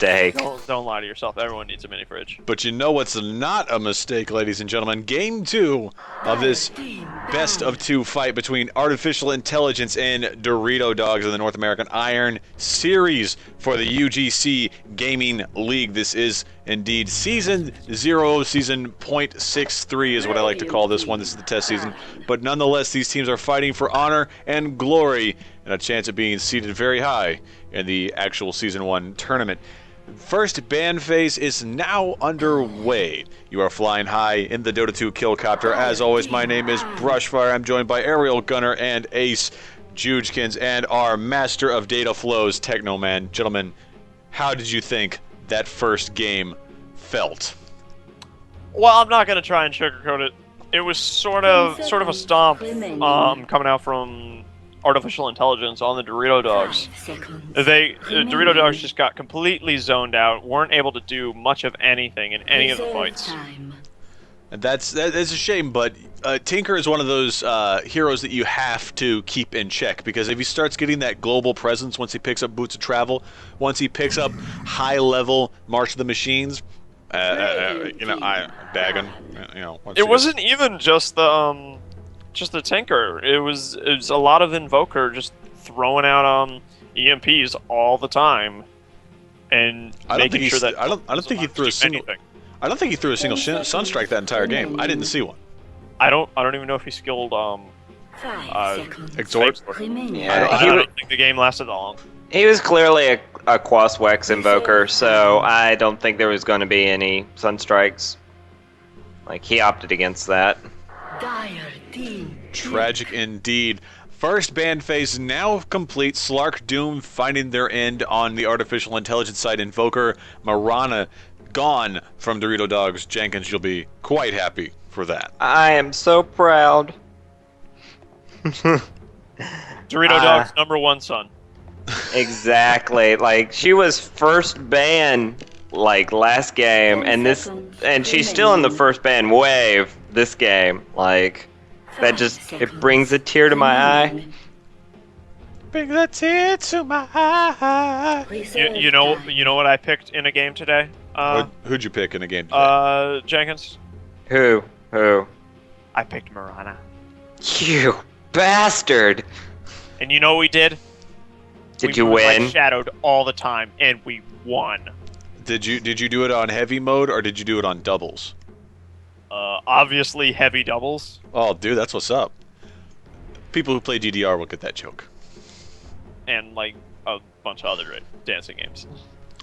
mistake. Don't lie to yourself. Everyone needs a mini fridge. But you know what's not a mistake, ladies and gentlemen? Game 2 of this best of 2 fight between Artificial Intelligence and Dorito Dogs in the North American Iron Series for the UGC Gaming League. This is indeed Season 0, Season .63 is what I like to call this one. This is the test season. But nonetheless, these teams are fighting for honor and glory and a chance of being seated very high in the actual Season 1 tournament. First band phase is now underway. You are flying high in the Dota 2 Killcopter. As always, my name is Brushfire. I'm joined by Aerial Gunner and Ace Joojkins and our master of data flows, Technoman. Gentlemen, how did you think that first game felt? Well, I'm not gonna try and sugarcoat it. It was sort of a stomp coming out from Artificial Intelligence on the Dorito Dogs. Dorito Dogs just got completely zoned out, weren't able to do much of anything in any of the fights. And that's a shame, but Tinker is one of those heroes that you have to keep in check, because if he starts getting that global presence, once he picks up Boots of Travel, once he picks up high-level March of the Machines, I bag him. It wasn't even just the Tinker. It was a lot of Invoker just throwing out EMPs all the time, and making sure that I don't think he threw a single. I don't think he threw a single Sunstrike that entire game. I didn't see one. I don't even know if he skilled Exhort. Yeah, I don't think the game lasted that long. he was clearly a Quaswex Invoker, so I don't think there was going to be any Sunstrikes. Like, he opted against that. Tragic indeed. First band phase now complete. Slark Doom finding their end on the Artificial Intelligence side. Invoker Marana gone from Dorito Dogs. Jenkins, you'll be quite happy for that. I am so proud. Dorito Dogs' #1 son. Exactly. Like, she was first ban like last game, and she's still in the first ban wave this game. Like, that just, it brings a tear to my eye. Bring a tear to my eye. You know what I picked in a game today? Who'd you pick in a game today? Jenkins. Who? I picked Marana. You bastard! And you know what we did? Did you win? We shadowed all the time, and we won. Did you do it on heavy mode, or did you do it on doubles? Obviously heavy doubles. Oh, dude, that's what's up. People who play DDR will get that joke. And, like, a bunch of other dancing games.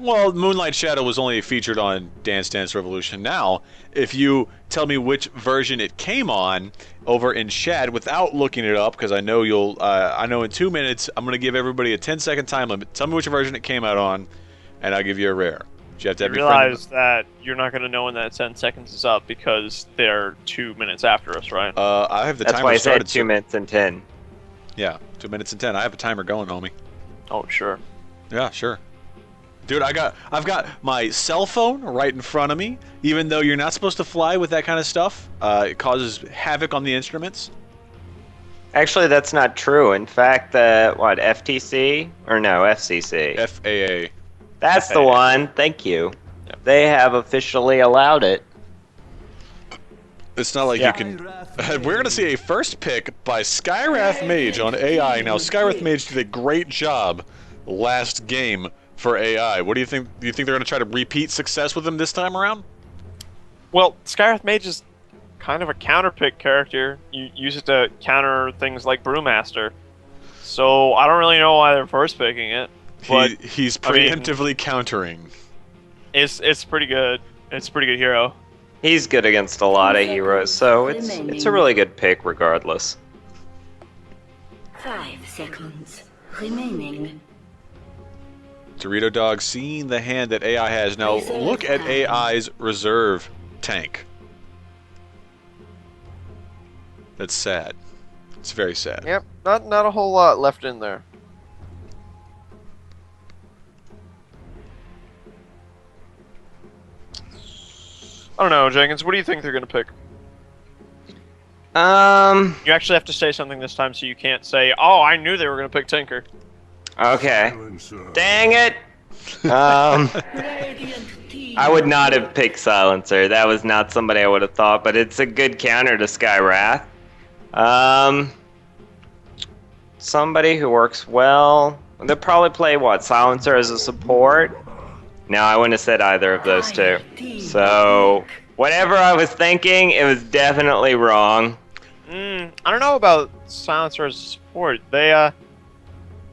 Well, Moonlight Shadow was only featured on Dance Dance Revolution. Now, if you tell me which version it came on over in Shad without looking it up, because I know you'll, I know in 2 minutes I'm going to give everybody a 10-second time limit. Tell me which version it came out on, and I'll give you a rare. You have to have realize that you're not going to know when that 10 seconds is up because they're 2 minutes after us, right? I have the That's timer why I started. said 2 minutes and 10. Yeah, 2 minutes and 10. I have a timer going, homie. Oh, sure. Yeah, sure. Dude, I've got my cell phone right in front of me. Even though you're not supposed to fly with that kind of stuff, it causes havoc on the instruments. Actually, that's not true. In fact, FTC? Or no, FCC. FAA. That's the one. Thank you. Yep. They have officially allowed it. It's not like you can... We're going to see a first pick by Skywrath Mage on AI. Now, Skywrath Mage did a great job last game for AI. What do you think? Do you think they're going to try to repeat success with him this time around? Well, Skywrath Mage is kind of a counter-pick character. You use it to counter things like Brewmaster. So I don't really know why they're first picking it. But He's preemptively countering. It's pretty good. It's a pretty good hero. He's good against a lot of heroes, so it's a really good pick regardless. 5 seconds remaining. Dorito Dog seeing the hand that AI has. Now, look at AI's reserve tank. That's sad. It's very sad. Yep, not a whole lot left in there. I don't know, Jenkins. What do you think they're gonna pick? You actually have to say something this time, so you can't say, "Oh, I knew they were gonna pick Tinker." Okay. Dang it! Um, I would not have picked Silencer. That was not somebody I would have thought, but it's a good counter to Skywrath. Somebody who works well. They'll probably play, what, Silencer as a support? No, I wouldn't have said either of those two. So, whatever I was thinking, it was definitely wrong. I don't know about Silencer as a support. I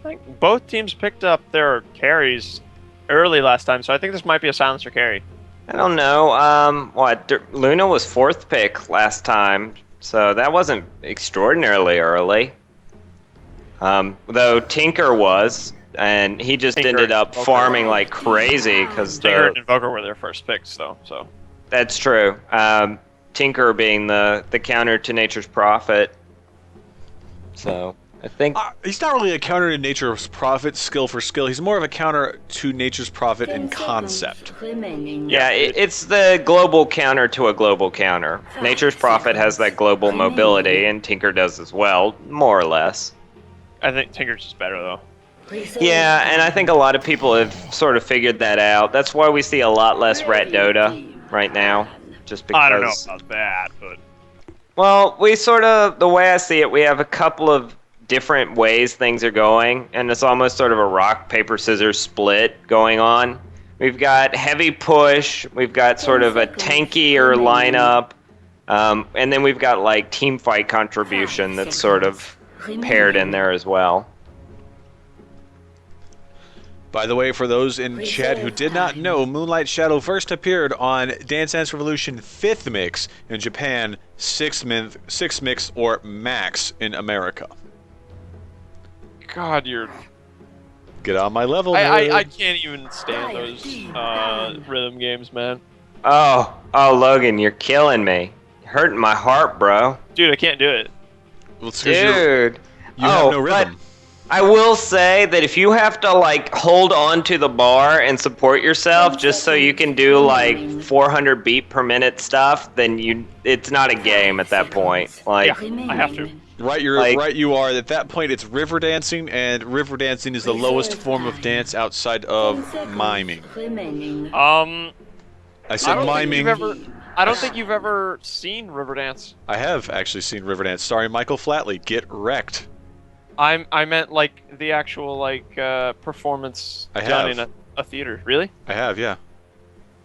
think both teams picked up their carries early last time, so I think this might be a Silencer carry. I don't know. Luna was 4th pick last time, so that wasn't extraordinarily early. Though Tinker was, and he just ended up farming like crazy because Tinker and Invoker were their first picks, though. So that's true. Tinker being the counter to Nature's Prophet. So I think he's not really a counter to Nature's Prophet skill for skill. He's more of a counter to Nature's Prophet in concept. Yeah, it's the global counter to a global counter. Nature's Prophet has that global mobility, and Tinker does as well, more or less. I think Tinker's just better, though. Yeah, and I think a lot of people have sort of figured that out. That's why we see a lot less Rat Dota right now, just because... I don't know about that, but... Well, the way I see it, we have a couple of different ways things are going, and it's almost sort of a rock, paper, scissors split going on. We've got heavy push, we've got sort of a tankier lineup, and then we've got like team fight contribution that's sort of paired in there as well. By the way, for those in chat who did not know, Moonlight Shadow first appeared on Dance Dance Revolution 5th Mix in Japan, 6th Mix or Max in America. God, you're... Get on my level, I can't even stand those rhythm games, man. Oh, Logan, you're killing me. You're hurting my heart, bro. Dude, I can't do it. Well, Dude. You have no rhythm. I will say that if you have to like hold on to the bar and support yourself just so you can do like 400 beat per minute stuff, then it's not a game at that point. Like, yeah, I have to. Right, you are. At that point, it's river dancing, and river dancing is the lowest form of dance outside of miming. I said miming. I don't think you've ever seen Riverdance. I have actually seen Riverdance, starring Michael Flatley. Get wrecked. I meant like the actual like performance done in a theater. Really? I have, yeah.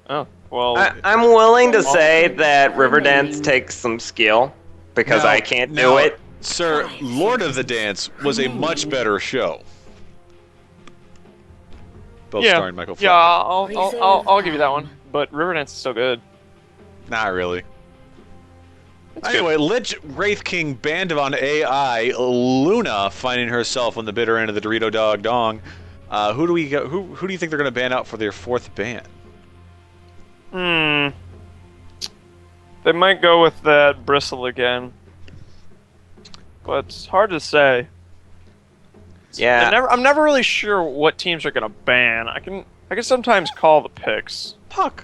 Oh well. I'm willing to say that Riverdance takes some skill because I can't do it. Sir, Lord of the Dance was a much better show. Both starring Michael Flatley. Yeah, I'll give you that one. But Riverdance is still good. Not really. Anyway, Lich Wraith King banned on AI, Luna finding herself on the bitter end of the Dorito Dog Dong. Who do we go? Who do you think they're going to ban out for their 4th ban? They might go with that Bristle again, but it's hard to say. Yeah. I'm never really sure what teams are going to ban. I can sometimes call the picks. Puck.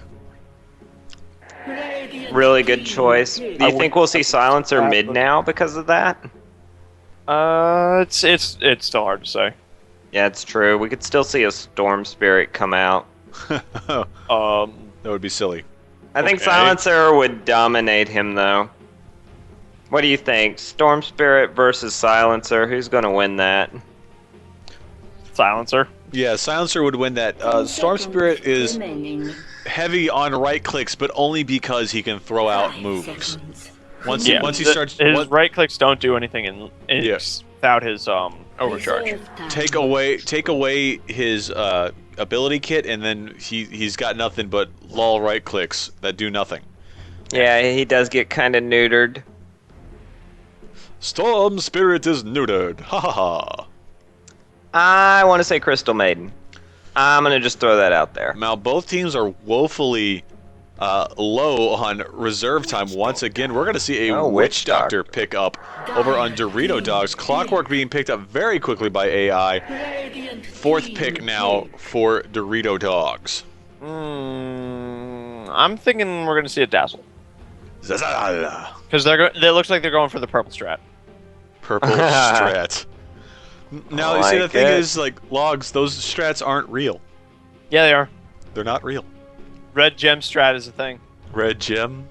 Really good choice. Do you think we'll see Silencer mid now because of that? It's still hard to say. Yeah, it's true. We could still see a Storm Spirit come out. That would be silly. I think Silencer would dominate him, though. What do you think? Storm Spirit versus Silencer. Who's going to win that? Silencer. Yeah, Silencer would win that. Storm Spirit is heavy on right clicks, but only because he can throw out moves. Once he starts, his right clicks don't do anything without his overcharge. Take away his ability kit, and then he's got nothing but lol right clicks that do nothing. Yeah, he does get kind of neutered. Storm Spirit is neutered. Ha ha ha. I want to say Crystal Maiden. I'm going to just throw that out there. Now, both teams are woefully low on reserve time. Once again, we're going to see a Witch Doctor pick up over on Dorito Dogs. Clockwork being picked up very quickly by AI. 4th pick now for Dorito Dogs. I'm thinking we're going to see a Dazzle. Zazala. Because it looks like they're going for the purple strat. Purple strat. Now, you see, the thing is, like, Logs, those strats aren't real. Yeah, they are. They're not real. Red gem strat is a thing. Red gem?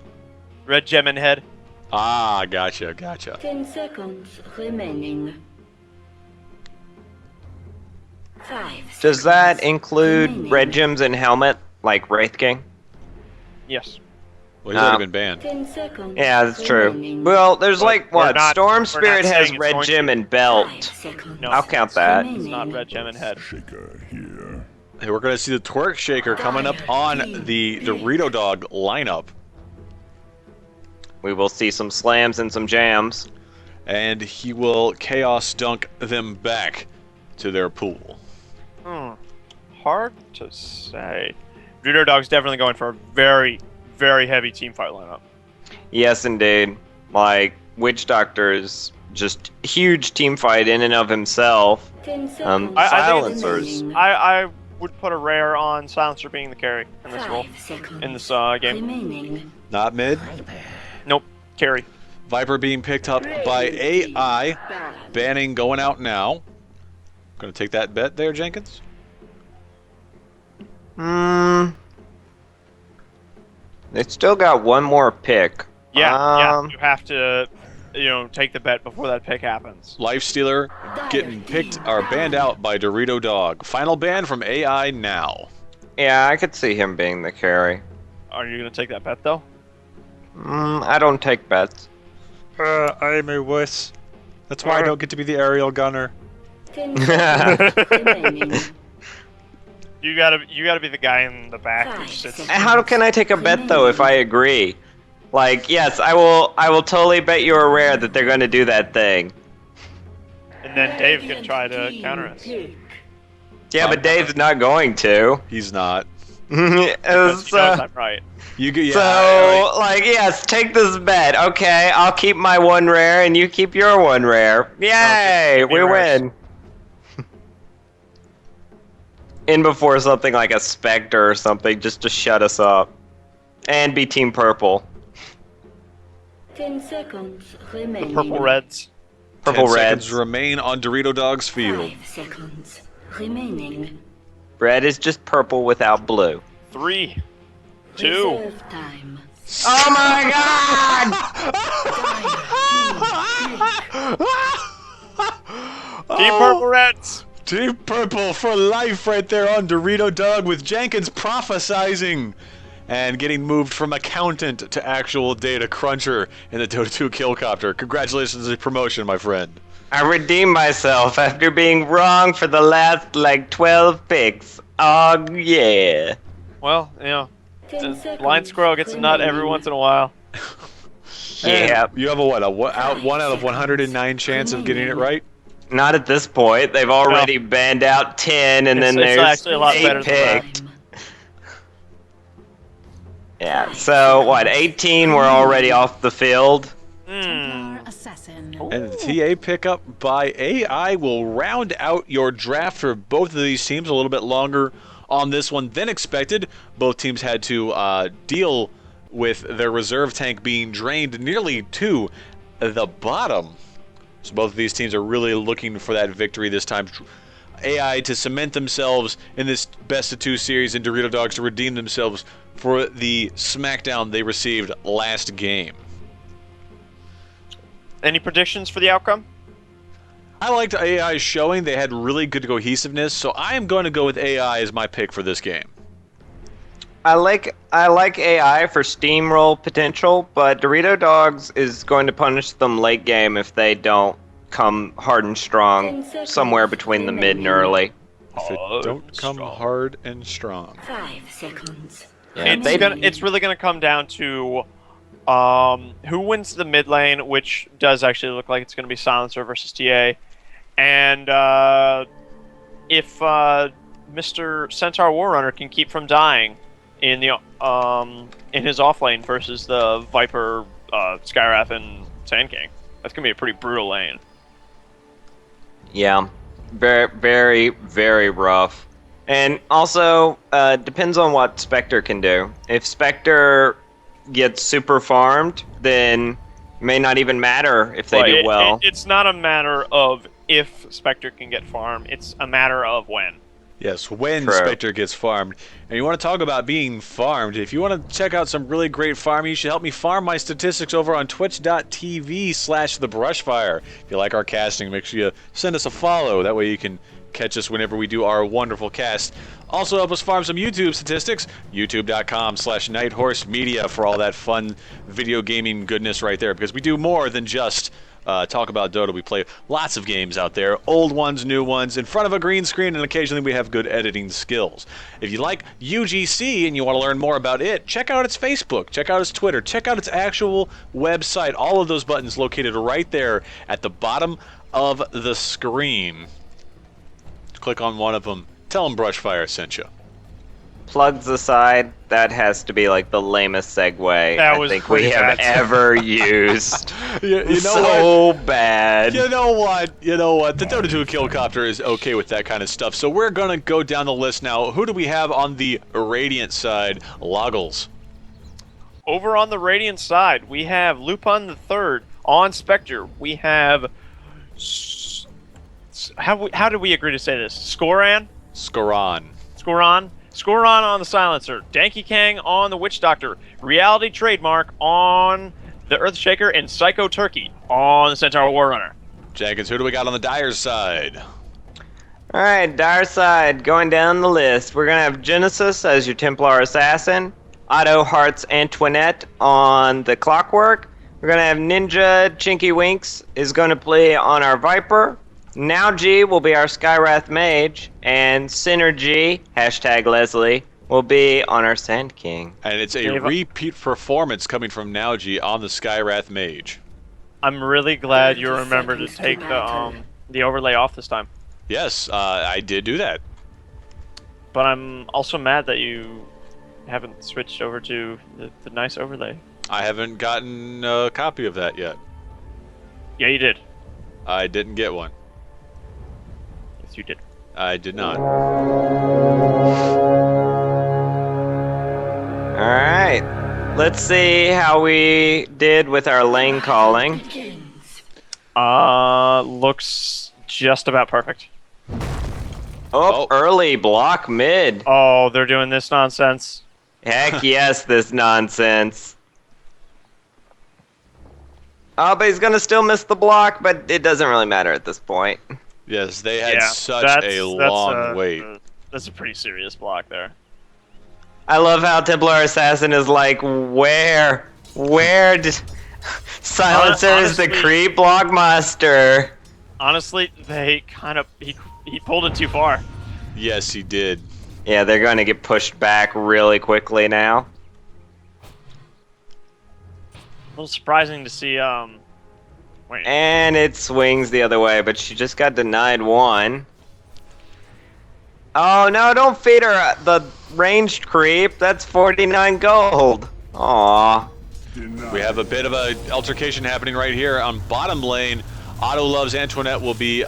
Red gem in head. Ah, gotcha. 10 seconds remaining. 5 Does that seconds include remaining. red gems and helmet, like Wraith King? Yes. Well, he's already been banned. 10 seconds Yeah, that's true. remaining. Well, there's But like, we're what, not- Storm we're not Spirit has saying it's red going gem to. and 5 belt. seconds No. I'll count that. It's not red gem in head. Hey, we're gonna see the twerk shaker coming up on the Dorito Dog lineup, We will see some slams and some jams. and he will chaos dunk them back to their pool. Hard to say. Dorito Dog's definitely going for a very, very heavy team fight lineup. Yes, indeed. Like, Witch Doctor's just huge team fight in and of himself. 10 seconds I think Silencers. remaining. I would put a rare on Silencer being the carry in this role. 5 seconds In this game. remaining. Not mid. Nope. Carry. Viper being picked up by AI. Banning going out now. Gonna take that bet there, Jenkins? They still got one more pick. Yeah, you have to, take the bet before that pick happens. Lifestealer getting picked or banned out by Dorito Dog. Final ban from AI now. Yeah, I could see him being the carry. Are you gonna take that bet though? I don't take bets. I'm a wuss. That's why I don't get to be the aerial gunner. 10 seconds remaining. You gotta be the guy in the back who 5 sits. seconds. How can I take a bet though if I agree? Like, yes, I will totally bet you a rare that they're going to do that thing. And then Dave can try to counter us. Yeah, but Dave's not going to. He's not. Because he knows I'm right. You get So, like, yes, take this bet. Okay, I'll keep my one rare and you keep your one rare. Yay, give me we rares. win. In before something like a Spectre or something, just to shut us up. And be Team Purple. 10 seconds The remaining. purple reds. Purple 10 Reds. seconds remain on Dorito Dog's field. 5 seconds remaining. Red is just purple without blue. 3, 2. Reserve time. Oh my god! Team Purple Reds. Team Purple for life right there on Dorito Dog with Jenkins prophesizing and getting moved from accountant to actual data cruncher in the Dota 2 Killcopter. Congratulations on the promotion, my friend. I redeemed myself after being wrong for the last, like, 12 picks. Oh, yeah. Well, 10 seconds blind squirrel gets a nut every remaining. once in a while. Yeah. You have a what? A 1 out of 109 chance of getting it right? Not at this point. They've already banned out 10, and then It's there's actually a lot better 8 than that. picked. Yeah, so, what, 18 were already off the field? Assassin. And the TA pickup by AI will round out your draft for both of these teams a little bit longer on this one than expected. Both teams had to deal with their reserve tank being drained nearly to the bottom. So both of these teams are really looking for that victory this time. AI to cement themselves in this best of 2 series, and Dorito Dogs to redeem themselves for the smackdown they received last game. Any predictions for the outcome? I liked AI's showing. They had really good cohesiveness, so I am going to go with AI as my pick for this game. I like AI for steamroll potential, but Dorito Dogs is going to punish them late game if they don't come hard and 10 strong seconds somewhere between the mid and early. If it don't come hard and strong. 5 seconds. Yeah, It's really gonna come down to who wins the mid lane, which does actually look like it's gonna be Silencer versus TA, and if Mr. Centaur Warrunner can keep from dying in the in his off lane versus the Viper, Skywrath, and Sand King. That's gonna be a pretty brutal lane. Yeah, very, very, very rough. And also, depends on what Spectre can do. If Spectre gets super farmed, then it may not even matter if they do well. It's not a matter of if Spectre can get farm, it's a matter of when. Yes, when True. Spectre gets farmed. And you want to talk about being farmed. If you want to check out some really great farming, you should help me farm my statistics over on twitch.tv/thebrushfire. If you like our casting, make sure you send us a follow. That way you can catch us whenever we do our wonderful cast. Also help us farm some YouTube statistics. youtube.com/nighthorsemedia for all that fun video gaming goodness right there. Because we do more than just talk about Dota. We play lots of games out there, old ones, new ones, in front of a green screen, and occasionally we have good editing skills. If you like UGC and you want to learn more about it, check out its Facebook, check out its Twitter, check out its actual website. All of those buttons located right there at the bottom of the screen. Click on one of them. Tell them Brushfire sent you. Plugs aside, that has to be like the lamest segue That I was think we pretty have bad. ever used. You know so bad. You know what? You know what? The Dota 2 Killcopter is okay with that kind of stuff. So we're going to go down the list now. Who do we have on the Radiant side? Loggles. Over on the Radiant side, we have Lupin the Third. On Spectre, we have... How did we agree to say this? Skoran? Skoran. Skoran on the Silencer. Danky Kang on the Witch Doctor. Reality Trademark on the Earthshaker. And Psycho Turkey on the Centaur Warrunner. Jenkins, who do we got on the Dyer's side? Alright, Dire side, going down the list. We're going to have Genesis as your Templar Assassin. Otto Hearts Antoinette on the Clockwork. We're going to have Ninja Chinky Winks is going to play on our Viper. Now G will be our Skywrath Mage, and Synergy, #Leslie, will be on our Sand King. And it's a repeat performance coming from Nauji on the Skywrath Mage. I'm really glad you remembered to take the overlay off this time. Yes, I did do that. But I'm also mad that you haven't switched over to the nice overlay. I haven't gotten a copy of that yet. Yeah, you did. I didn't get one. Yes, you did. I did not. Alright, let's see how we did with our lane calling. Looks just about perfect. Oh, early block mid. Oh, they're doing this nonsense. Heck yes, this nonsense. Oh, but he's gonna still miss the block, but it doesn't really matter at this point. Yes, they had Yeah, such a long wait. That's a pretty serious block there. I love how Templar Assassin is like, where did... Silencer is the Honestly- creep blockmaster. Honestly, they kind of he pulled it too far. Yes, he did. Yeah, they're going to get pushed back really quickly now. A little surprising to see. Wait. And it swings the other way, but she just got denied one. Oh no, don't feed her the ranged creep. That's 49 gold. Aww. We have a bit of a altercation happening right here on bottom lane. Otto Loves Antoinette will be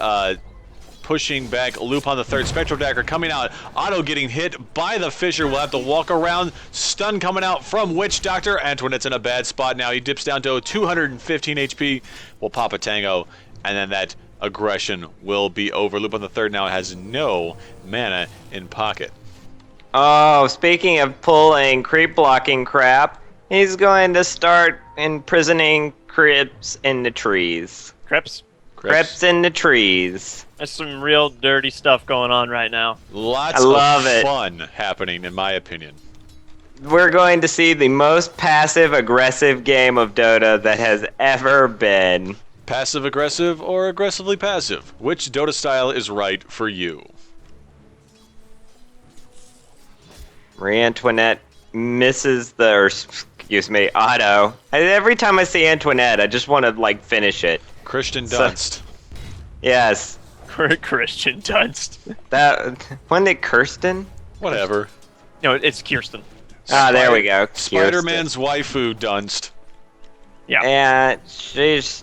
pushing back Lupin the Third. Spectral Dagger coming out. Otto getting hit by the Fissure. Will have to walk around. Stun coming out from Witch Doctor. Antoinette's in a bad spot now. He dips down to 215 HP. Will pop a Tango, and then that aggression will be over. Lupin the Third now has no mana in pocket. Oh, speaking of pulling creep blocking crap, he's going to start imprisoning creeps in the trees. Crips. Creeps in the trees. There's some real dirty stuff going on right now. Lots I love of it. fun happening, in my opinion. We're going to see the most passive-aggressive game of Dota that has ever been. Passive-aggressive or aggressively passive? Which Dota style is right for you? Marie Antoinette misses the, or excuse me, Otto. Every time I see Antoinette, I just want to, like, finish it. Christian So- Dunst. Yes. Christian Dunst. That, wasn't it Kirsten? Whatever. No, it's Kirsten. Ah, there we go. Spider-Man's waifu Dunst. Yeah. And she's...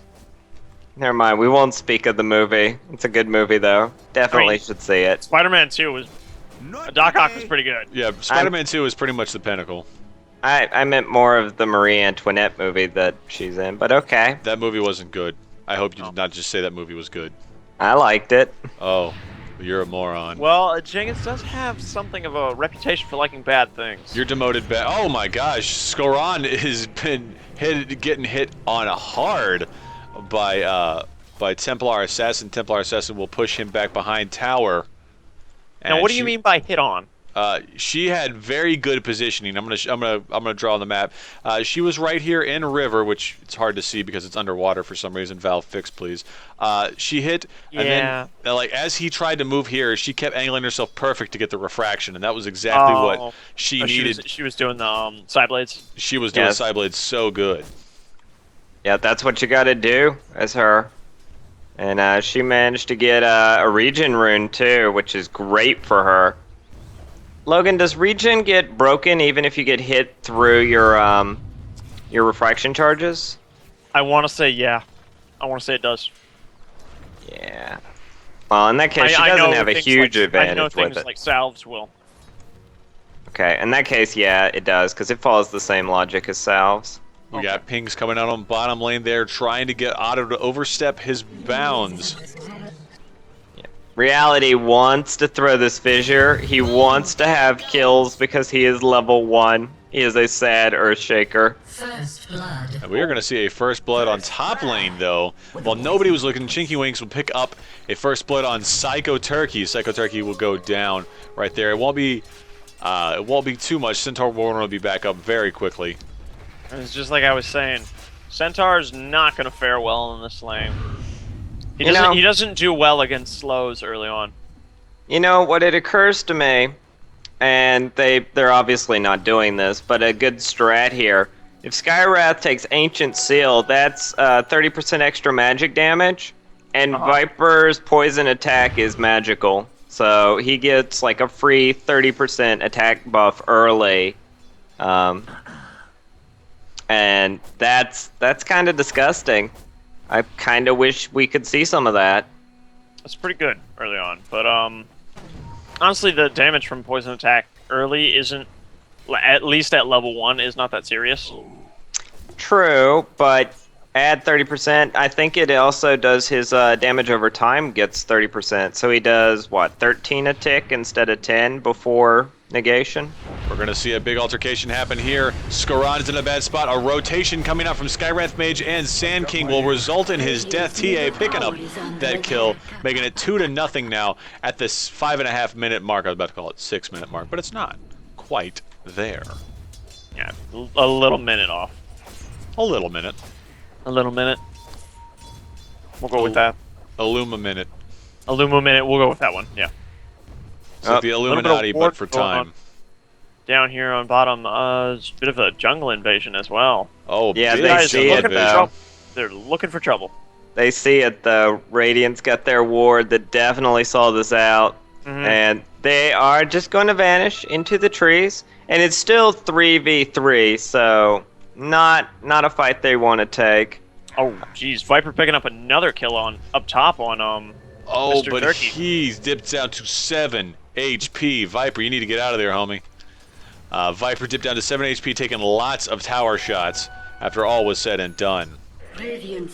Never mind, we won't speak of the movie. It's a good movie, though. Definitely Great. should see it. Spider-Man 2 was... Doc Ock was pretty good. Yeah, Spider-Man 2 is pretty much the pinnacle. I meant more of the Marie Antoinette movie that she's in, but okay. That movie wasn't good. I hope you did not just say that movie was good. I liked it. Oh. You're a moron. Well, Jenkins does have something of a reputation for liking bad things. You're demoted back. Oh my gosh, Skoran has been getting hit on hard by Templar Assassin. Templar Assassin will push him back behind tower. Now, And what do you mean by hit on? She had very good positioning. I'm gonna draw on the map. She was right here in river, which it's hard to see because it's underwater for some reason. Valve, fix please. She hit, and then like as he tried to move here, she kept angling herself perfect to get the refraction, and that was exactly what she needed. She was doing the side blades. She was doing side blades so good. Yeah, that's what you got to do as her. And she managed to get a regen rune too, which is great for her. Logan, does regen get broken even if you get hit through your refraction charges? I want to say yeah. I want to say it does. Yeah. Well, in that case, she doesn't have a huge advantage I know with things it. like salves will. Okay, in that case, yeah, it does, because it follows the same logic as salves. We got pings coming out on bottom lane there, trying to get Otto to overstep his bounds. Reality wants to throw this fissure. He wants to have kills because he is level 1. He is a sad Earthshaker. First blood. And we are going to see a first blood on top lane, though. While nobody was looking, Chinky Winks will pick up a first blood on Psycho Turkey. Psycho Turkey will go down right there. It won't be too much. Centaur Warren will be back up very quickly. It's just like I was saying. Centaur's not going to fare well in this lane. He doesn't do well against slows early on. You know, what it occurs to me, and they're obviously not doing this, but a good strat here. If Skywrath takes Ancient Seal, that's 30% extra magic damage, and Viper's poison attack is magical. So he gets like a free 30% attack buff early. And that's kind of disgusting. I kind of wish we could see some of that. That's pretty good early on, but honestly, the damage from poison attack early isn't, at least at level 1, is not that serious. True, but add 30%. I think it also does his damage over time gets 30%. So he does, what, 13 a tick instead of 10 before negation? We're going to see a big altercation happen here. Skoran is in a bad spot. A rotation coming out from Skywrath Mage and Sand King will result in his death. TA picking up that kill, making it 2-0 now at this 5.5 minute mark. I was about to call it 6 minute mark, but it's not quite there. Yeah, a little minute off. A little minute. A little minute. We'll go with that. Illuma minute. Illuma minute, we'll go with that one, yeah. It's like the Illuminati, but for time. Down here on bottom, it's a bit of a jungle invasion as well. Oh, yeah, big see jungle it, though. They're looking for trouble. They see it, though. Radiant's got their ward that definitely saw this out. And they are just going to vanish into the trees. And it's still 3v3, so not a fight they want to take. Oh, jeez. Viper picking up another kill on up top on Oh, Mr. but Turkey. he's dipped down to 7 HP. Viper, you need to get out of there, homie. Viper dipped down to 7 HP, taking lots of tower shots after all was said and done.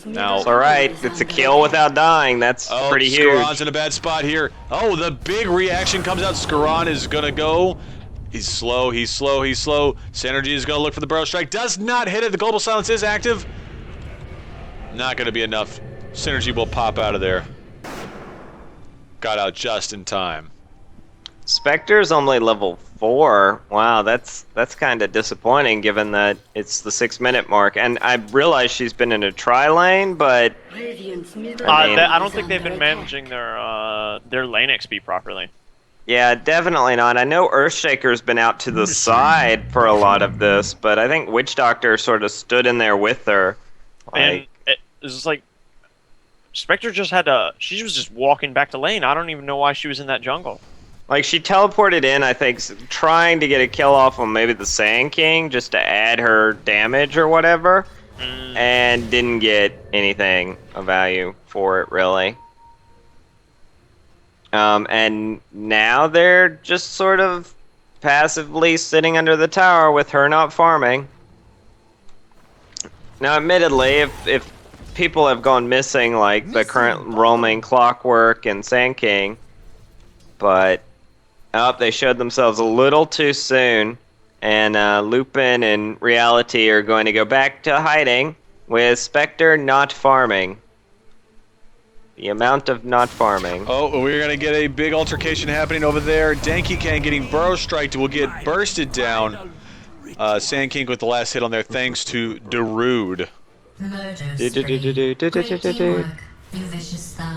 Now, It's alright. It's a kill without dying. That's pretty huge. Skoran's in a bad spot here. Oh, the big reaction comes out. Skoran is going to go. He's slow, he's slow, he's slow. Synergy is going to look for the Burrow Strike. Does not hit it. The Global Silence is active. Not going to be enough. Synergy will pop out of there. Got out just in time. Spectre's only level 4. Wow, that's kind of disappointing given that it's the 6 minute mark. And I realize she's been in a tri lane, but I don't think they've been managing their lane XP properly. yeah, definitely not. I know Earthshaker's been out to the side for a lot of this, but I think Witch Doctor sort of stood in there with her. And it's just like Spectre just had to. She was just walking back to lane. I don't even know why she was in that jungle. Like, she teleported in, I think, trying to get a kill off on maybe the Sand King just to add her damage or whatever, and didn't get anything of value for it, really. And now they're just sort of passively sitting under the tower with her not farming. Now, admittedly, if people have gone missing, like the current roaming Clockwork and Sand King, but they showed themselves a little too soon, and Lupin and Reality are going to go back to hiding with Spectre not farming. The amount of not farming. Oh, we're going to get a big altercation happening over there. Danky Kang getting burrow striked will get bursted down. Sand King with the last hit on there thanks to Darude.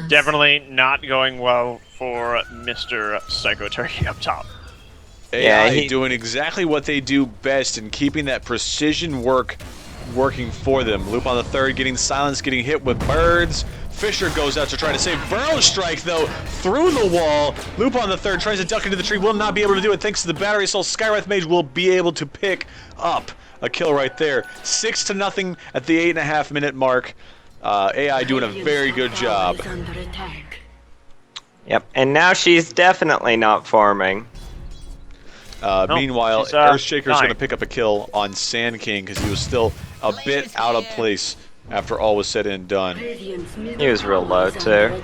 Definitely not going well for Mr. Psycho Turkey up top. AI doing exactly what they do best and keeping that precision work working for them. Loop on the third, getting silence, getting hit with birds. Fisher goes out to try to save. Burrow strike, though, through the wall. Loop on the third tries to duck into the tree, will not be able to do it thanks to the battery assault. Skywrath Mage will be able to pick up a kill right there. 6-0 at the 8.5 minute mark. AI doing a very good job. Yep, and now she's definitely not farming. Meanwhile, she's, Earthshaker's going to dying. pick up a kill on Sand King because he was still a bit out of place after all was said and done. He was real low, too. A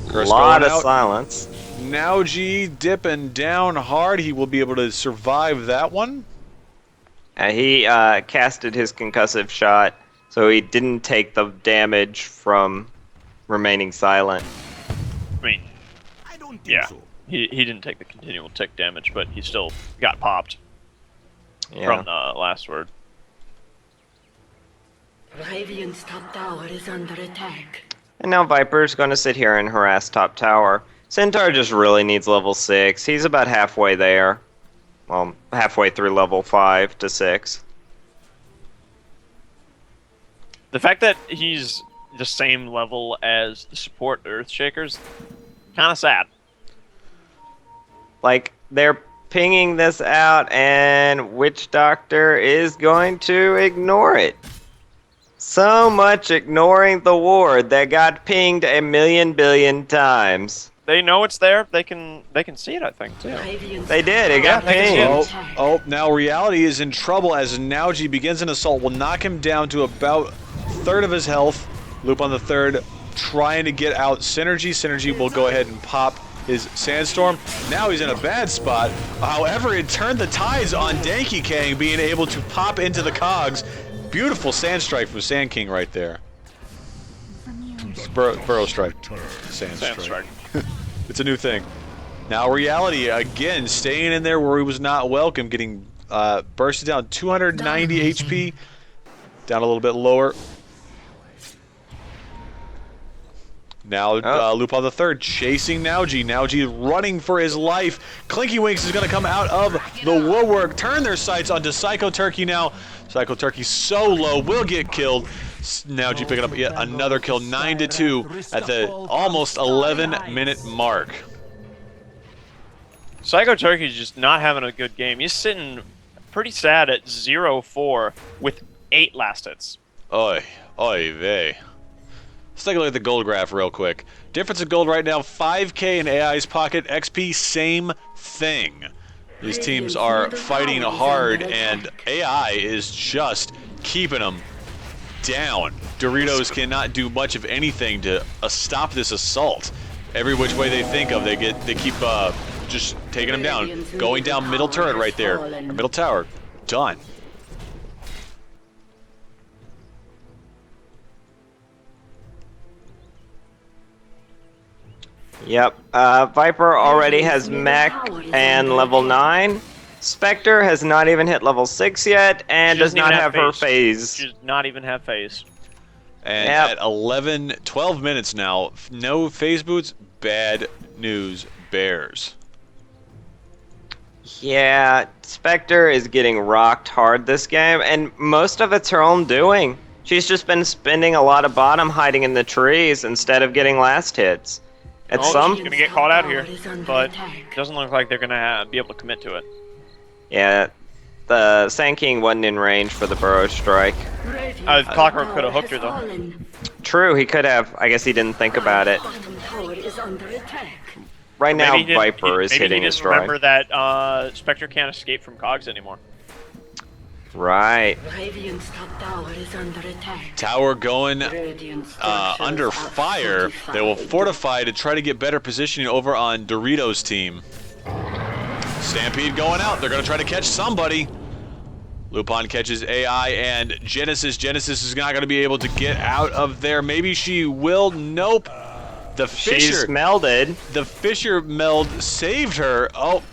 Curse lot going of out. silence. Naoji dipping down hard. He will be able to survive that one. He casted his concussive shot, so he didn't take the damage from remaining silent. I mean, yeah, he didn't take the continual tick damage, but he still got popped from the last word. Radiant's top tower is under attack. And now Viper's going to sit here and harass top tower. Centaur just really needs level 6. He's about halfway there. Well, halfway through level 5 to 6. The fact that he's the same level as the support Earthshakers, kind of sad. Like, they're pinging this out, and Witch Doctor is going to ignore it. So much ignoring the ward that got pinged a million billion times. They know it's there. They can see it, I think, too. They did, it got pinged. Oh, now Reality is in trouble as Naoji begins an assault. Will knock him down to about a third of his health. Loop on the third, trying to get out Synergy. Synergy will go ahead and pop his Sandstorm. Now he's in a bad spot. However, it turned the tides on Danky Kang being able to pop into the cogs. Beautiful Sand Strike from Sand King right there. Burrow Strike. Sand Strike. It's a new thing. Now Reality, again, staying in there where he was not welcome, getting bursted down 290 HP. Down a little bit lower. Now Loop on the third, chasing Naoji. Naoji running for his life. Clinky Winks is going to come out of the woodwork. Turn their sights onto Psycho Turkey now. Psycho Turkey so low, will get killed. Naoji picking up yet another kill, 9-2 at the almost 11-minute mark. Psycho Turkey's just not having a good game. He's sitting pretty sad at 0-4 with 8 last hits. Oy vey. Let's take a look at the gold graph real quick. Difference in gold right now, 5K in AI's pocket. XP, same thing. These teams are fighting hard, and AI is just keeping them down. Doritos cannot do much of anything to stop this assault. Every which way they think of, they keep just taking them down. Going down middle turret right there, or middle tower, done. Yep, Viper already has mech and level 9. Spectre has not even hit level 6 yet, and does not have her phase. She does not even have phase. And at 12 minutes now, no phase boots, bad news bears. Yeah, Spectre is getting rocked hard this game, and most of it's her own doing. She's just been spending a lot of bottom hiding in the trees instead of getting last hits. She's gonna get caught out here, but it doesn't look like they're gonna be able to commit to it. Yeah, the Sand King wasn't in range for the burrow strike. Clockwork could have hooked her though. True, he could have. I guess he didn't think about it. Right now, Viper is hitting his strike. Remember that Spectre can't escape from cogs anymore. Right. Radiant's top tower is under attack. Tower going Radiant structures under are fire. They will fortify to try to get better positioning over on Doritos' team. Stampede going out. They're going to try to catch somebody. Lupin catches AI and Genesis. Genesis is not going to be able to get out of there. Maybe she will. Nope. The Fisher. She's melded. The Fisher meld saved her. Oh,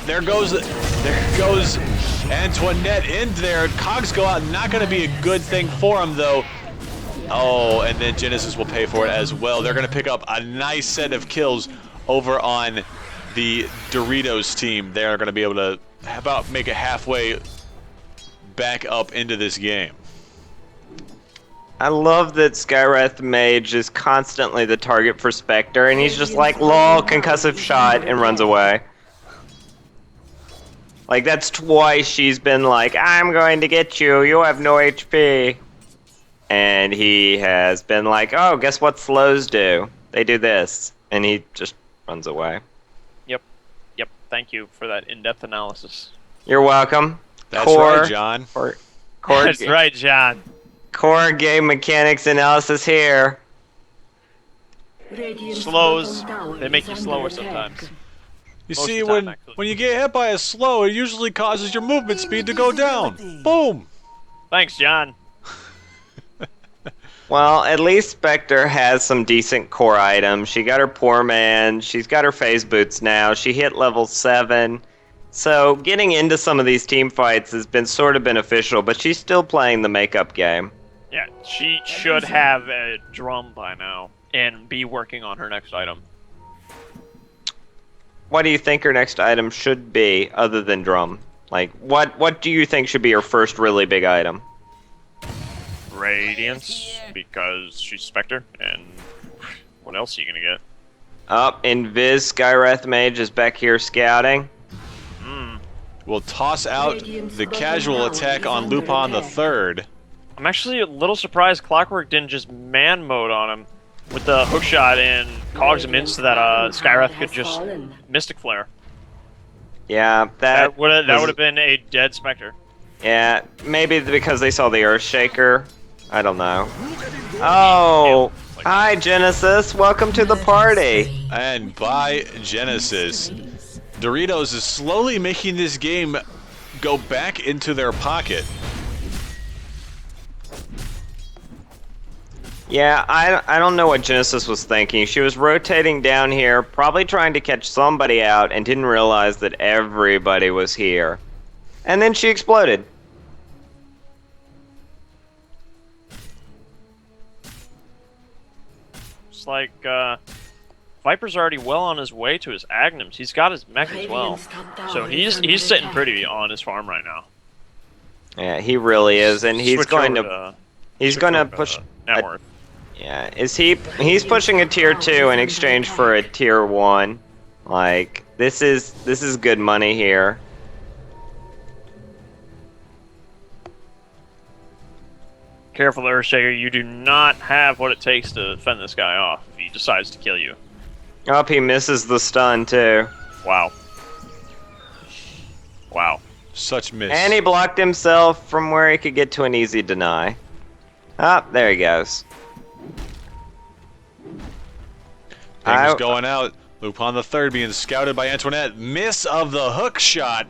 there goes Antoinette in there. Cogs go out. Not going to be a good thing for him, though. Oh, and then Genesis will pay for it as well. They're going to pick up a nice set of kills over on the Doritos team. They're going to be able to about make it halfway back up into this game. I love that Skywrath Mage is constantly the target for Spectre, and he's just like, lol, concussive shot, and runs away. Like, that's twice she's been like, I'm going to get you, you have no HP. And he has been like, oh, guess what slows do? They do this. And he just runs away. Yep. Thank you for that in-depth analysis. You're welcome. That's right, John. Core That's right, John. Core game mechanics analysis here. Radiant's Slows, bottom tower they make is you under slower attack. sometimes. You Most see, of the time, actually. when you get hit by a slow, it usually causes your movement speed to go down. Boom. Thanks, John. Well, at least Spectre has some decent core items. She got her Poor Man, she's got her phase boots now, she hit level 7. So getting into some of these team fights has been sort of beneficial, but she's still playing the makeup game. Yeah, she should have a drum by now and be working on her next item. What do you think her next item should be other than drum? Like, what do you think should be her first really big item? Radiance, because she's Spectre, and what else are you gonna get? Up, Invis Skywrath Mage is back here scouting. We'll toss out the casual attack on Lupin the Third. I'm actually a little surprised Clockwork didn't just man mode on him with the hookshot and cogs him into that Skywrath could just Mystic Flare. Yeah, That would have been a dead Spectre. Yeah, maybe because they saw the Earthshaker. I don't know. Oh, hi Genesis, welcome to the party. And by Genesis, Doritos is slowly making this game go back into their pocket. Yeah, I don't know what Genesis was thinking. She was rotating down here, probably trying to catch somebody out, and didn't realize that everybody was here. And then she exploded. It's like Viper's already well on his way to his Agnums. He's got his mech as well, so he's sitting pretty on his farm right now. Yeah, he really is, and he's going to push. Network. Yeah, he's pushing a tier 2 in exchange for a tier 1. Like, this is good money here. Careful, Earthshaker. You do not have what it takes to fend this guy off if he decides to kill you. Oh, he misses the stun too. Wow. Wow. Such miss. And he blocked himself from where he could get to an easy deny. Ah, there he goes. Things going out. Lupin the Third being scouted by Antoinette. Miss of the hook shot.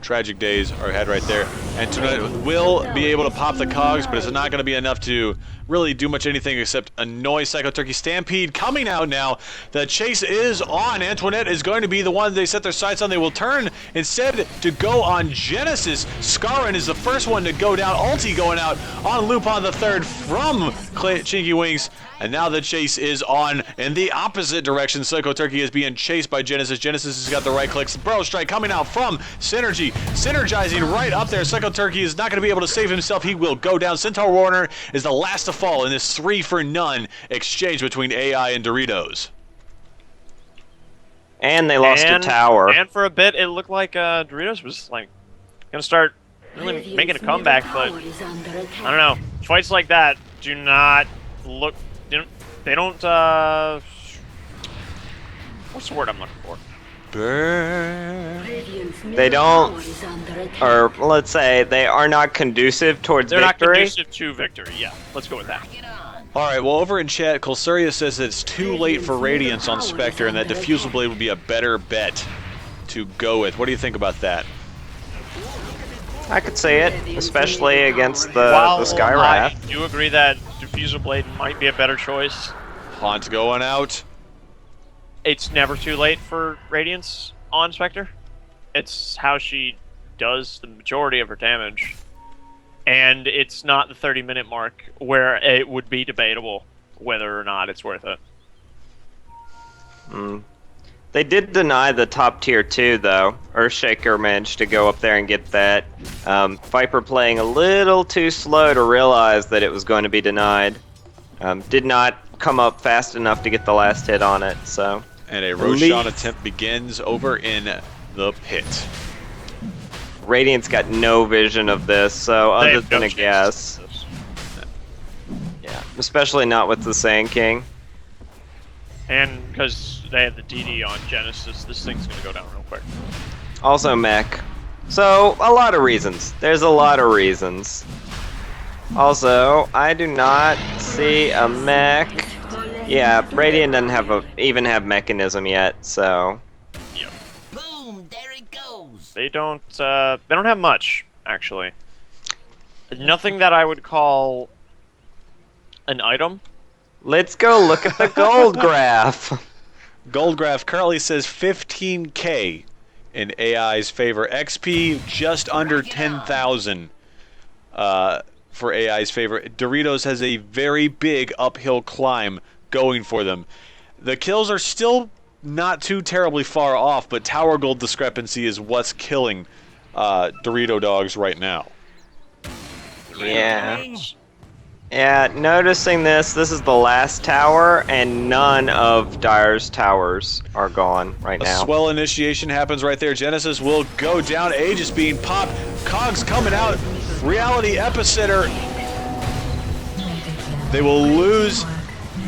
Tragic days are ahead right there. Antoinette will be able to pop the cogs, but it's not going to be enough to really do much anything except annoy Psycho Turkey. Stampede coming out now. The chase is on. Antoinette is going to be the one they set their sights on. They will turn instead to go on Genesis. Scarron is the first one to go down. Ulti going out on Lupin the Third from Chinky Wings. And now the chase is on in the opposite direction. Psycho Turkey is being chased by Genesis. Genesis has got the right clicks. Burrow Strike coming out from Synergy. Synergizing right up there. Psycho Turkey is not going to be able to save himself. He will go down. Centaur Warner is the last to fall in this 3-for-none exchange between AI and Doritos. And they lost a tower. And for a bit, it looked like Doritos was like going to start really making a comeback, but I don't know. Fights like that do not look... They don't, what's the word I'm looking for? Burn. They don't, or let's say they are not conducive towards They're not victory. conducive to victory. Yeah, let's go with that. Alright, well, over in chat, Colsuria says that it's too late for Radiance on Spectre and that Diffusal Blade would be a better bet to go with. What do you think about that? I could see it, especially against the While Sky I Wrath. do agree that Diffusal Blade might be a better choice. Haunt going out. It's never too late for Radiance on Spectre. It's how she does the majority of her damage. And it's not the 30-minute mark where it would be debatable whether or not it's worth it. They did deny the top tier 2 though. Earthshaker managed to go up there and get that. Viper playing a little too slow to realize that it was going to be denied. Did not come up fast enough to get the last hit on it, so. And a Roshan attempt begins over in the pit. Radiant's got no vision of this, so They other have no than a chance guess. of this. Yeah, especially not with the Sand King. And because they have the DD on Genesis, this thing's going to go down real quick. Also mech. So, a lot of reasons. There's a lot of reasons. Also, I do not see a mech. Yeah, Radiant doesn't even have mechanism yet, so. Yep. Boom! There it goes. They don't have much, actually. Nothing that I would call an item. Let's go look at the gold graph. Gold graph currently says 15k in AI's favor. XP just under 10,000 for AI's favor. Doritos has a very big uphill climb going for them. The kills are still not too terribly far off, but tower gold discrepancy is what's killing Dorito dogs right now. Yeah. Yeah, noticing this is the last tower, and none of Dire's towers are gone right A now. swell initiation happens right there. Genesis will go down. Aegis being popped. Cogs coming out. Reality Epicenter. They will lose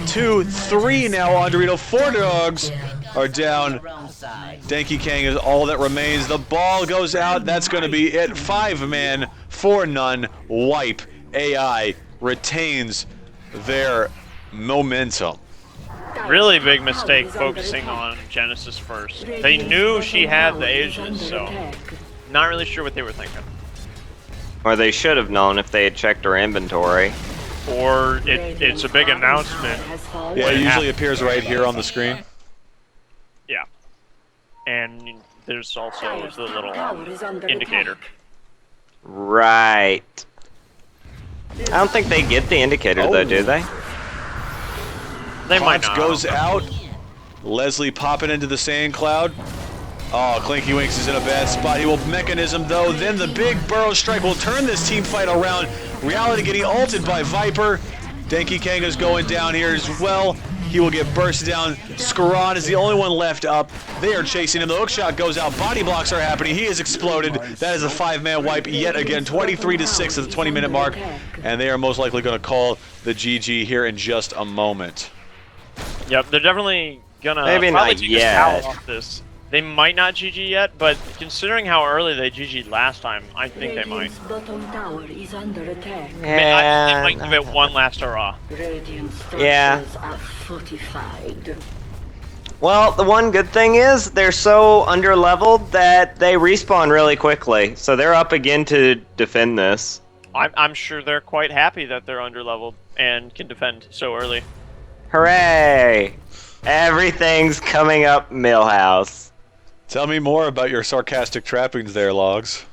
2, 3 now on Dorito. 4 dogs are down. Wrong side. Denki Kang is all that remains. The ball goes out. That's going to be it. 5-man, 4-none wipe. AI retains their momentum. Really big mistake focusing on Genesis first. They knew she had the Asians, so not really sure what they were thinking. Or they should have known if they had checked her inventory. Or it's a big announcement. Yeah, it usually appears right here on the screen. Yeah. And there's also the little indicator. Right. I don't think they get the indicator though, do they? They might Haunts not. goes out. Leslie popping into the sand cloud. Oh, Clinky Winks is in a bad spot. He will mechanism though. Then the big burrow strike will turn this team fight around. Reality getting ulted by Viper. Denki Kang is going down here as well. He will get burst down. Skaran is the only one left up. They are chasing him. The hookshot goes out. Body blocks are happening. He is exploded. That is a 5-man wipe yet again. 23-6 at the 20-minute mark. And they are most likely going to call the GG here in just a moment. Yep, they're definitely gonna Maybe probably not take yet. a towel off this. They might not GG yet, but considering how early they GG'd last time, I think they might. Bottom tower is under attack. I think they might give it one last hurrah. Radiant Yeah. structures are fortified. Well, the one good thing is they're so under-leveled that they respawn really quickly. So they're up again to defend this. I'm sure they're quite happy that they're underleveled and can defend so early. Hooray! Everything's coming up Millhouse. Tell me more about your sarcastic trappings there, Logs.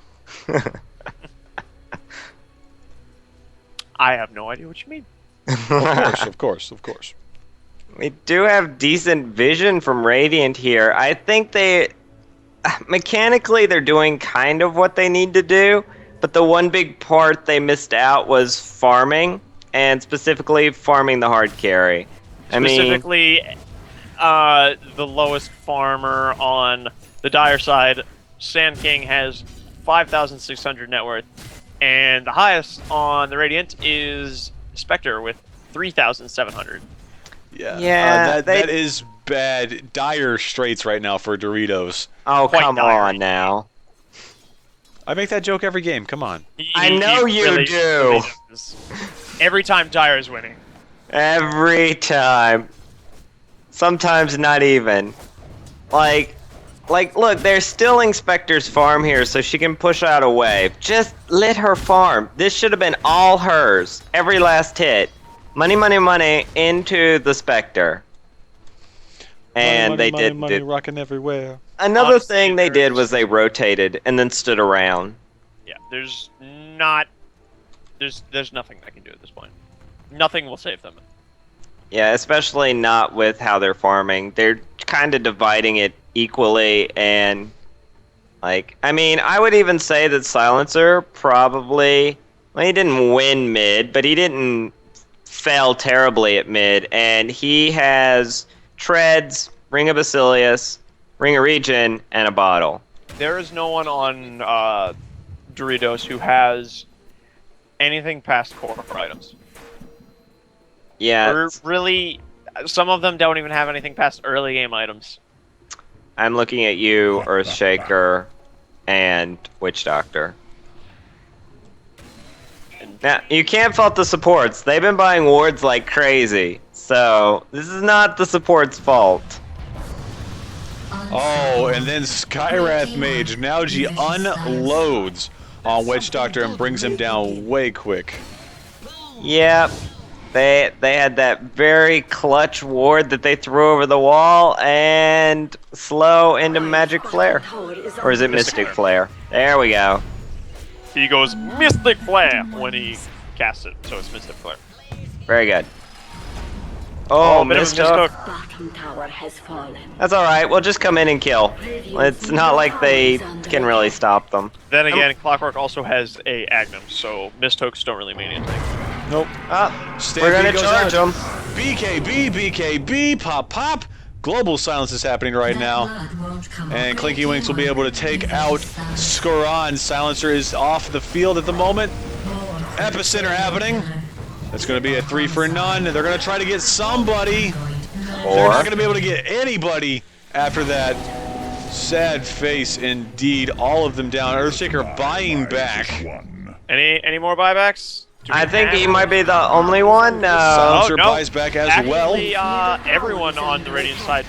I have no idea what you mean. Of course. We do have decent vision from Radiant here. I think mechanically they're doing kind of what they need to do, but the one big part they missed out was farming, and specifically farming the hard carry. Specifically, the lowest farmer on the Dire side, Sand King, has 5,600 net worth, and the highest on the Radiant is Spectre with 3,700. Yeah. Yeah, that is bad, dire straits right now for Doritos. Oh, Quite come dire. on now. I make that joke every game. Come on. I know you do. really does. Every time Dire is winning. Every time. Sometimes not even. Like, look, there's still Inspector's farm here, so she can push out a wave. Just let her farm. This should have been all hers. Every last hit. Money, money, money into the Spectre. And money, they money, did. money rocking everywhere. Another Honestly, thing they did there's- was they rotated and then stood around. Yeah, there's nothing I can do at this point. Nothing will save them. Yeah, especially not with how they're farming. They're kind of dividing it equally, and like, I mean, I would even say that Silencer probably, well, he didn't win mid, but he didn't fail terribly at mid, and he has Treads, Ring of Basilius, Ring of Regen, and a bottle. There is no one on Doritos who has anything past core items. Yeah, Or really, some of them don't even have anything past early game items. I'm looking at you, Earthshaker, and Witch Doctor. Now, you can't fault the supports. They've been buying wards like crazy. So, this is not the support's fault. Oh, and then Skywrath Mage. Naoji unloads on Witch Doctor and brings him down way quick. Yep. They had that very clutch ward that they threw over the wall and slow into Magic Flare. Or is it Mystic Flare? There we go. He goes Mystic Flare when he casts it, so it's Mystic Flare. Very good. Oh, bit of a Misthook. mishook. Bottom tower has fallen. That's alright, we'll just come in and kill. It's not like they can really stop them. Then again, Clockwork also has a Agnum, so Misthooks don't really mean anything. Nope. Ah, Stampede we're gonna goes charge out. them. BKB, BKB, pop, pop. Global silence is happening right now. And Clinky Winks will be able to take out Skoran. Silencer is off the field at the moment. Epicenter happening. That's going to be a 3 for none. They're going to try to get somebody. They're not going to be able to get anybody after that. Sad face indeed. All of them down. Earthshaker buying back. Any more buybacks? Do we I think have- he might be the only one. No. Silencer no. buys back as well. Actually, everyone on the Radiant side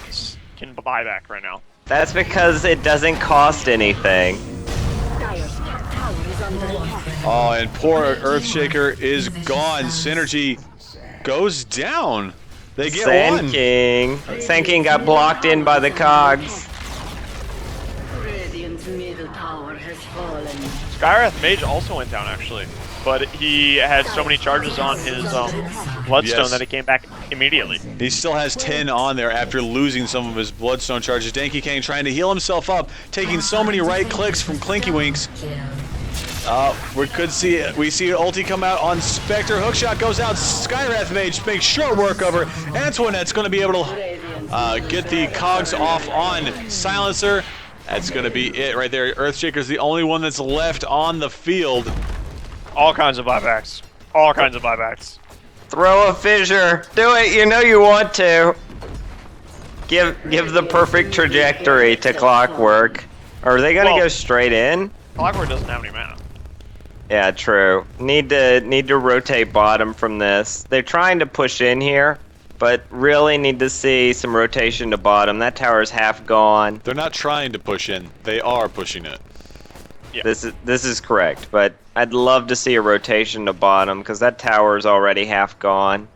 can buy back right now. That's because it doesn't cost anything. Dire's tower is under attack. Oh, and poor Earthshaker is gone. Synergy goes down. They get Sand one. King. Sand King got blocked in by the cogs. Radiant's middle tower has fallen. Skywrath Mage also went down, actually. But he had so many charges on his Bloodstone Yes. that he came back immediately. He still has 10 on there after losing some of his Bloodstone charges. Danky Kang trying to heal himself up, taking so many right clicks from Clinky Winks. We see ulti come out on Spectre. Hookshot goes out. Skywrath Mage makes short work of her. Antoinette's going to be able to get the cogs off on Silencer. That's going to be it right there. Earthshaker's the only one that's left on the field. All kinds of buybacks. All kinds of buybacks. Throw a fissure. Do it. You know you want to. Give the perfect trajectory to Clockwork. Or are they gonna Well- go straight in? Clockwork doesn't have any mana. Yeah, true. Need to rotate bottom from this. They're trying to push in here, but really need to see some rotation to bottom. That tower's half gone. They're not trying to push in. They are pushing it. Yeah. This is correct, but I'd love to see a rotation to bottom because that tower's already half gone.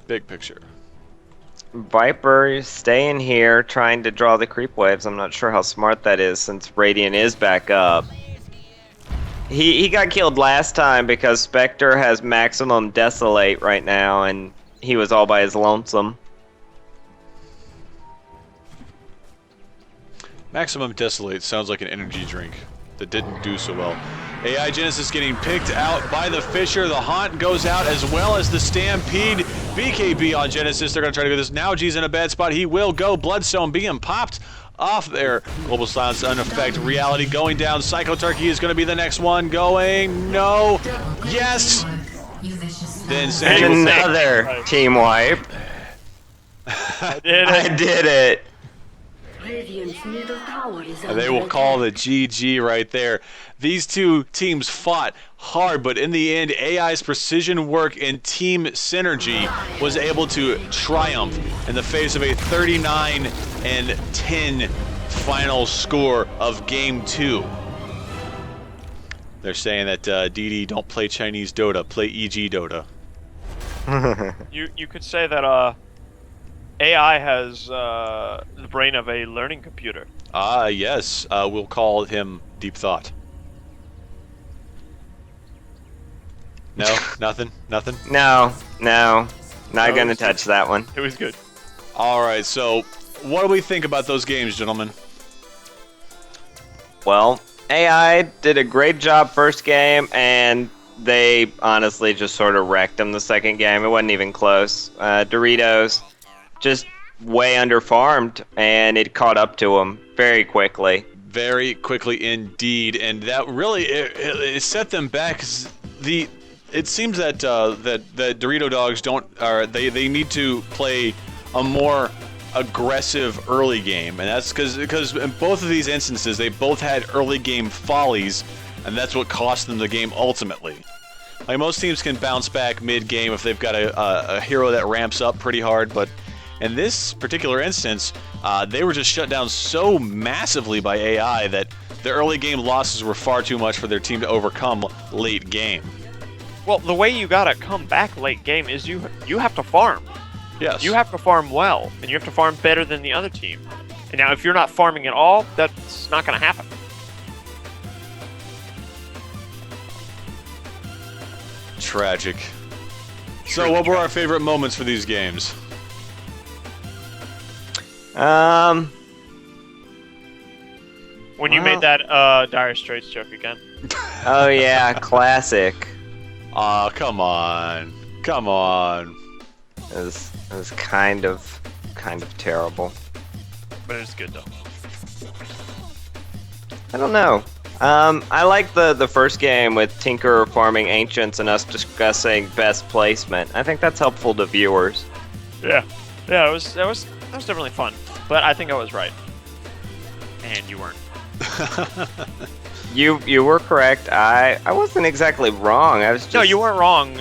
Big picture. Viper staying here, trying to draw the creep waves. I'm not sure how smart that is since Radiant is back up. He got killed last time because Spectre has maximum Desolate right now, and he was all by his lonesome. Maximum Desolate sounds like an energy drink that didn't do so well. AI Genesis getting picked out by the Fisher. The Haunt goes out as well as the Stampede. BKB on Genesis. They're going to try to go this. Now G's in a bad spot. He will go. Bloodstone being popped off there. Global Silence unaffect. Reality going down. Psycho Turkey is going to be the next one going. No. Yes. Then And Sanji will another team wipe. I did I it. did it. Radiant's middle tower is And they under will call the attack. GG right there. These two teams fought hard, but in the end, AI's precision work and team synergy was able to triumph in the face of a 39-10 final score of Game 2. They're saying that DD don't play Chinese Dota, play EG Dota. You could say that AI has the brain of a learning computer. Ah, yes. We'll call him Deep Thought. No? Nothing? Nothing? No, not No, gonna it's- touch that one. It was good. Alright, so what do we think about those games, gentlemen? Well, AI did a great job first game, and they honestly just sort of wrecked them the second game. It wasn't even close. Doritos just way underfarmed, and it caught up to them very quickly. Very quickly indeed, and that really it set them back. 'Cause it seems that that Dorito Dogs they need to play a more aggressive early game, and that's because in both of these instances they both had early game follies, and that's what cost them the game ultimately. Like most teams can bounce back mid game if they've got a hero that ramps up pretty hard, but in this particular instance, they were just shut down so massively by AI that the early game losses were far too much for their team to overcome late game. Well, the way you gotta come back late game is you have to farm. Yes. You have to farm well, and you have to farm better than the other team. And now, if you're not farming at all, that's not gonna happen. Tragic. So, what were our favorite moments for these games? When you Wow. made that Dire Straits joke again. Oh yeah, classic. Aw, come on. Come on. It was kind of terrible. But it's good though. I don't know. I like the first game with Tinker farming ancients and us discussing best placement. I think that's helpful to viewers. Yeah, that was definitely fun. But I think I was right, and you weren't. You were correct. I wasn't exactly wrong. I was just No, you weren't wrong.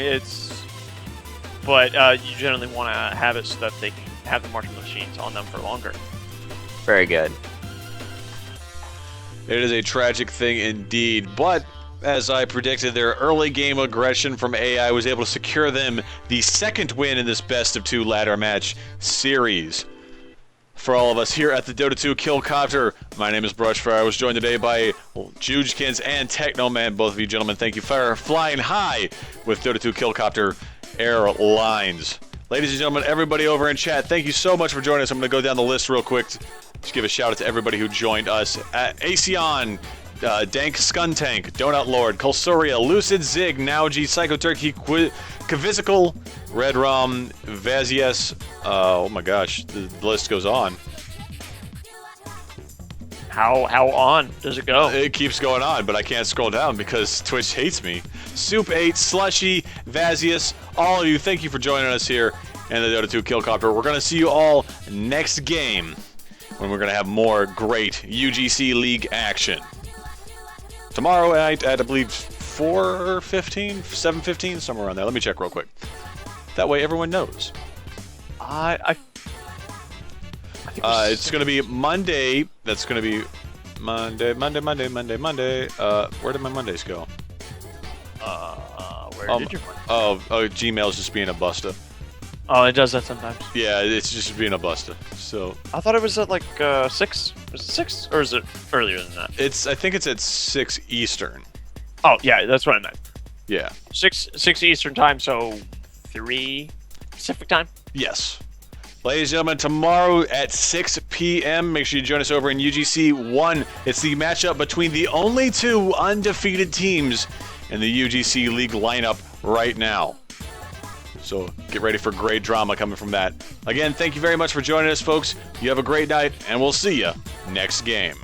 But you generally want to have it so that they can have the martial machines on them for longer. very good. It is a tragic thing indeed, but as I predicted, their early game aggression from AI was able to secure them the second win in this best of two ladder match series. For all of us here at the Dota 2 Killcopter, my name is Brushfire. I was joined today by Joojkins and Technoman. Both of you gentlemen, thank you for flying high with Dota 2 Killcopter Airlines. Ladies and gentlemen, everybody over in chat, thank you so much for joining us. I'm going to go down the list real quick. Just give a shout out to everybody who joined us. Aesion, Dank Skuntank, Donut Lord, Colsoria, Lucid Zig, Nauji, Psycho Turkey, Kavisical, Red Rum, Vazies. Oh my gosh, the list goes on. How on does it go? It keeps going on, but I can't scroll down because Twitch hates me. Soup 8, Slushy, Vazius, all of you, thank you for joining us here in the Dota 2 Killcopter. We're going to see you all next game when we're going to have more great UGC League action. Tomorrow night at, I believe, 4:15, 7:15, somewhere around there. Let me check real quick. That way everyone knows. I think It's going to be Monday. That's going to be Monday. Where did my Mondays go? where did you? Gmail's just being a busta. Oh, it does that sometimes. Yeah, it's just being a busta. So I thought it was at like 6. Was it 6 or is it earlier than that? I think it's at 6 Eastern. Oh yeah, that's what I meant. Yeah. 6 Eastern time, so 3 Pacific time. Yes. Ladies and gentlemen, tomorrow at 6 p.m., make sure you join us over in UGC 1. It's the matchup between the only two undefeated teams in the UGC League lineup right now. So get ready for great drama coming from that. Again, thank you very much for joining us, folks. You have a great night, and we'll see you next game.